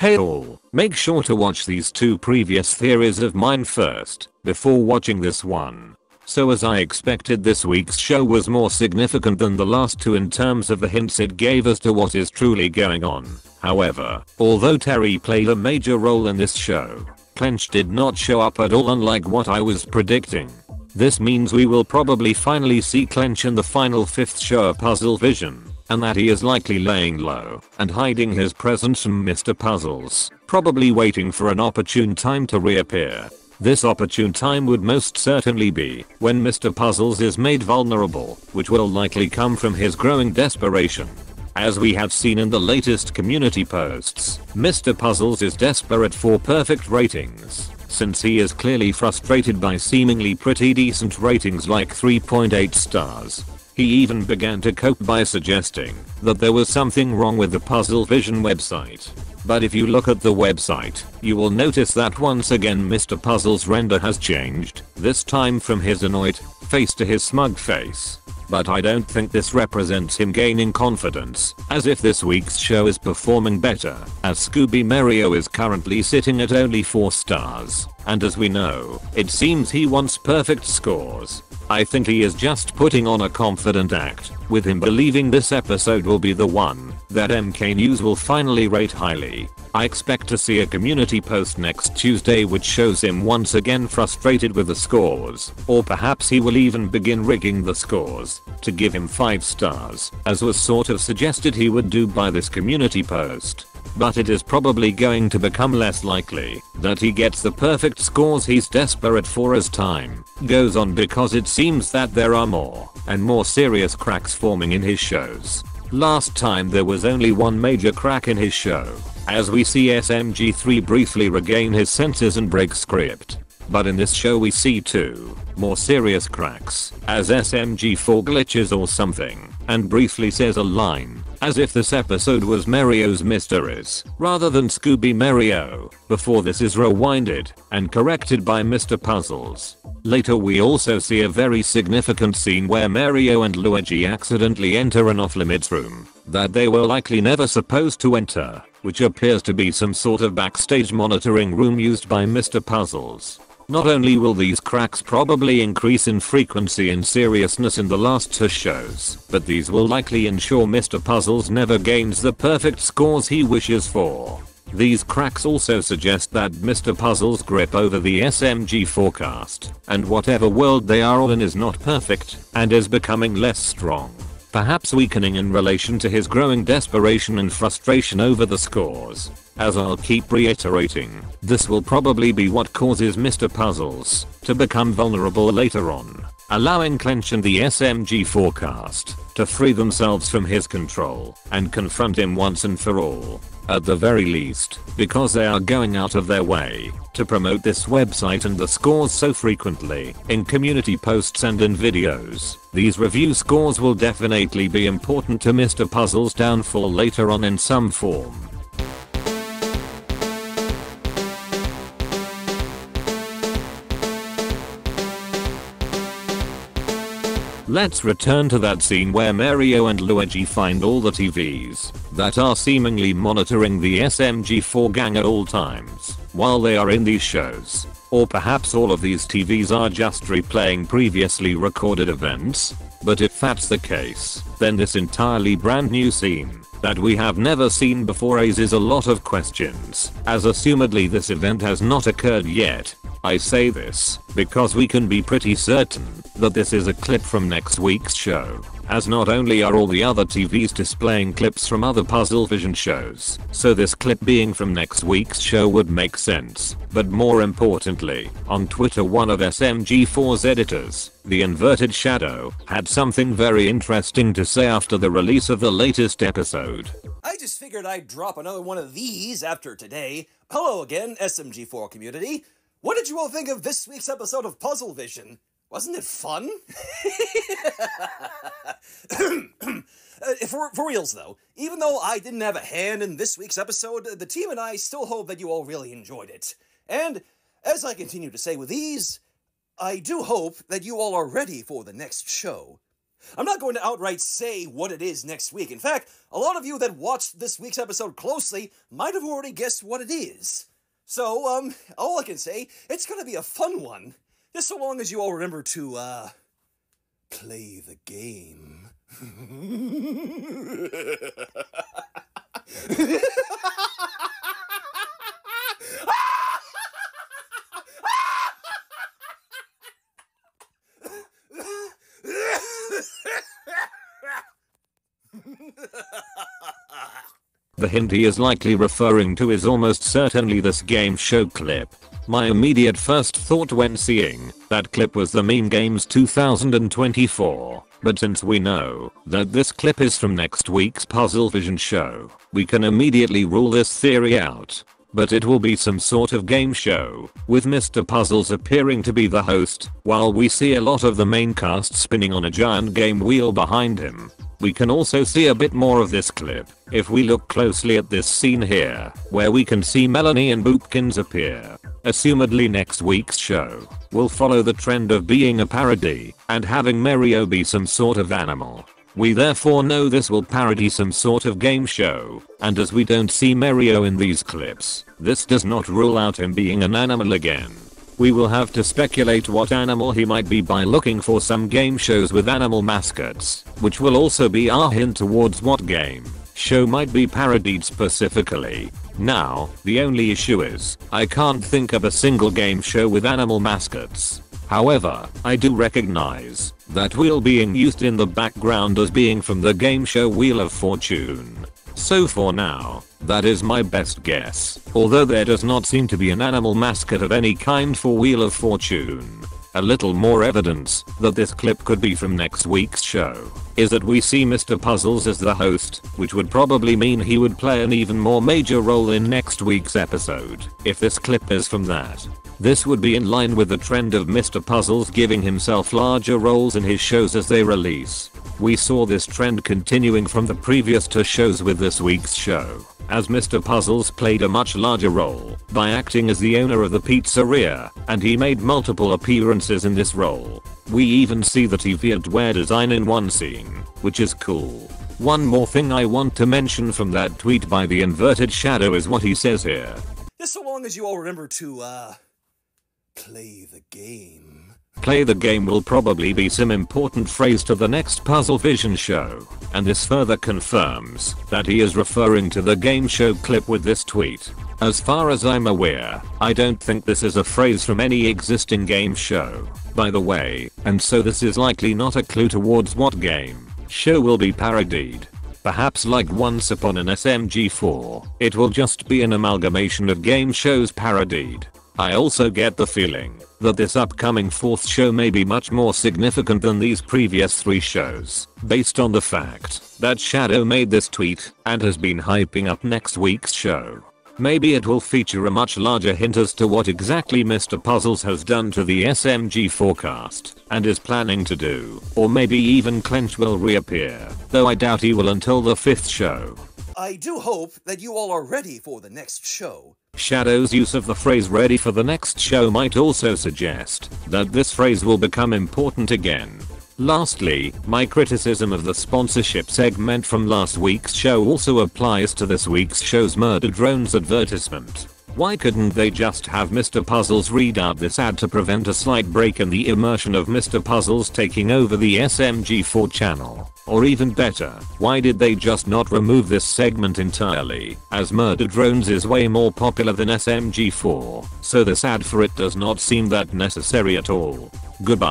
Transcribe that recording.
Hey all, make sure to watch these two previous theories of mine first, before watching this one. So as I expected, this week's show was more significant than the last two in terms of the hints it gave as to what is truly going on. However, although Terry played a major role in this show, Clench did not show up at all, unlike what I was predicting. This means we will probably finally see Clench in the final fifth show of Puzzlevision, and that he is likely laying low and hiding his presence from Mr. Puzzles, probably waiting for an opportune time to reappear. This opportune time would most certainly be when Mr. Puzzles is made vulnerable, which will likely come from his growing desperation. As we have seen in the latest community posts, Mr. Puzzles is desperate for perfect ratings, since he is clearly frustrated by seemingly pretty decent ratings like 3.8 stars. He even began to cope by suggesting that there was something wrong with the Puzzlevision website. But if you look at the website, you will notice that once again Mr. Puzzle's render has changed, this time from his annoyed face to his smug face. But I don't think this represents him gaining confidence, as if this week's show is performing better, as Scooby Mario is currently sitting at only 4 stars, and as we know, it seems he wants perfect scores. I think he is just putting on a confident act, with him believing this episode will be the one that MK News will finally rate highly. I expect to see a community post next Tuesday which shows him once again frustrated with the scores, or perhaps he will even begin rigging the scores to give him 5 stars, as was sort of suggested he would do by this community post. But it is probably going to become less likely that he gets the perfect scores he's desperate for as time goes on, because it seems that there are more and more serious cracks forming in his shows. Last time there was only one major crack in his show, as we see SMG4 briefly regain his senses and break script. But in this show we see 2 more serious cracks, as SMG4 glitches or something and briefly says a line, as if this episode was Mario's mysteries rather than Scooby Mario, before this is rewinded and corrected by Mr. Puzzles. Later we also see a very significant scene where Mario and Luigi accidentally enter an off-limits room that they were likely never supposed to enter, which appears to be some sort of backstage monitoring room used by Mr. Puzzles. Not only will these cracks probably increase in frequency and seriousness in the last 2 shows, but these will likely ensure Mr. Puzzles never gains the perfect scores he wishes for. These cracks also suggest that Mr. Puzzles' grip over the SMG4 cast and whatever world they are all in is not perfect and is becoming less strong, perhaps weakening in relation to his growing desperation and frustration over the scores. As I'll keep reiterating, this will probably be what causes Mr. Puzzles to become vulnerable later on, allowing Clench and the SMG4 cast to free themselves from his control and confront him once and for all. At the very least, because they are going out of their way to promote this website and the scores so frequently in community posts and in videos, these review scores will definitely be important to Mr. Puzzle's downfall later on in some form. Let's return to that scene where Mario and Luigi find all the TVs that are seemingly monitoring the SMG4 gang at all times while they are in these shows. Or perhaps all of these TVs are just replaying previously recorded events. But if that's the case, then this entirely brand new scene that we have never seen before raises a lot of questions, as assumedly this event has not occurred yet. I say this because we can be pretty certain that this is a clip from next week's show, as not only are all the other TVs displaying clips from other Puzzlevision shows, so this clip being from next week's show would make sense, but more importantly, on Twitter one of SMG4's editors, the Inverted Shadow, had something very interesting to say after the release of the latest episode. I just figured I'd drop another one of these after today. Hello again, SMG4 community. What did you all think of this week's episode of Puzzlevision? Wasn't it fun? For reals though, even though I didn't have a hand in this week's episode, the team and I still hope that you all really enjoyed it. And, as I continue to say with these, I do hope that you all are ready for the next show. I'm not going to outright say what it is next week. In fact, a lot of you that watched this week's episode closely might have already guessed what it is. So, all I can say, it's gonna be a fun one. Just so long as you all remember to, play the game. The hint he is likely referring to is almost certainly this game show clip. My immediate first thought when seeing that clip was the Mean Games 2024, but since we know that this clip is from next week's Puzzlevision show, we can immediately rule this theory out. But it will be some sort of game show, with Mr. Puzzles appearing to be the host, while we see a lot of the main cast spinning on a giant game wheel behind him. We can also see a bit more of this clip if we look closely at this scene here, where we can see Melanie and Boopkins appear. Assumedly next week's show will follow the trend of being a parody and having Mario be some sort of animal. We therefore know this will parody some sort of game show, and as we don't see Mario in these clips, this does not rule out him being an animal again. We will have to speculate what animal he might be by looking for some game shows with animal mascots, which will also be our hint towards what game show might be parodied specifically. Now, the only issue is, I can't think of a single game show with animal mascots. However, I do recognize that wheel being used in the background as being from the game show Wheel of Fortune. So for now, that is my best guess, although there does not seem to be an animal mascot of any kind for Wheel of Fortune. A little more evidence that this clip could be from next week's show is that we see Mr. Puzzles as the host, which would probably mean he would play an even more major role in next week's episode, if this clip is from that. This would be in line with the trend of Mr. Puzzles giving himself larger roles in his shows as they release. We saw this trend continuing from the previous two shows with this week's show, as Mr. Puzzles played a much larger role by acting as the owner of the pizzeria, and he made multiple appearances in this role. We even see the TV wear design in one scene, which is cool. One more thing I want to mention from that tweet by the inverted shadow is what he says here. Just so long as you all remember to, play the game. Play the game will probably be some important phrase to the next Puzzlevision show, and this further confirms that he is referring to the game show clip with this tweet. As far as I'm aware, I don't think this is a phrase from any existing game show, by the way, and so this is likely not a clue towards what game show will be parodied. Perhaps like Once Upon an SMG4, it will just be an amalgamation of game shows parodied. I also get the feeling that this upcoming fourth show may be much more significant than these previous three shows, based on the fact that Shadow made this tweet and has been hyping up next week's show. Maybe it will feature a much larger hint as to what exactly Mr. Puzzles has done to the SMG4 cast and is planning to do, or maybe even Clench will reappear, though I doubt he will until the fifth show. I do hope that you all are ready for the next show. Shadow's use of the phrase ready for the next show might also suggest that this phrase will become important again. Lastly, my criticism of the sponsorship segment from last week's show also applies to this week's show's Murder Drones advertisement. Why couldn't they just have Mr. Puzzles read out this ad to prevent a slight break in the immersion of Mr. Puzzles taking over the SMG4 channel? Or even better, why did they just not remove this segment entirely, as Murder Drones is way more popular than SMG4, so this ad for it does not seem that necessary at all. Goodbye.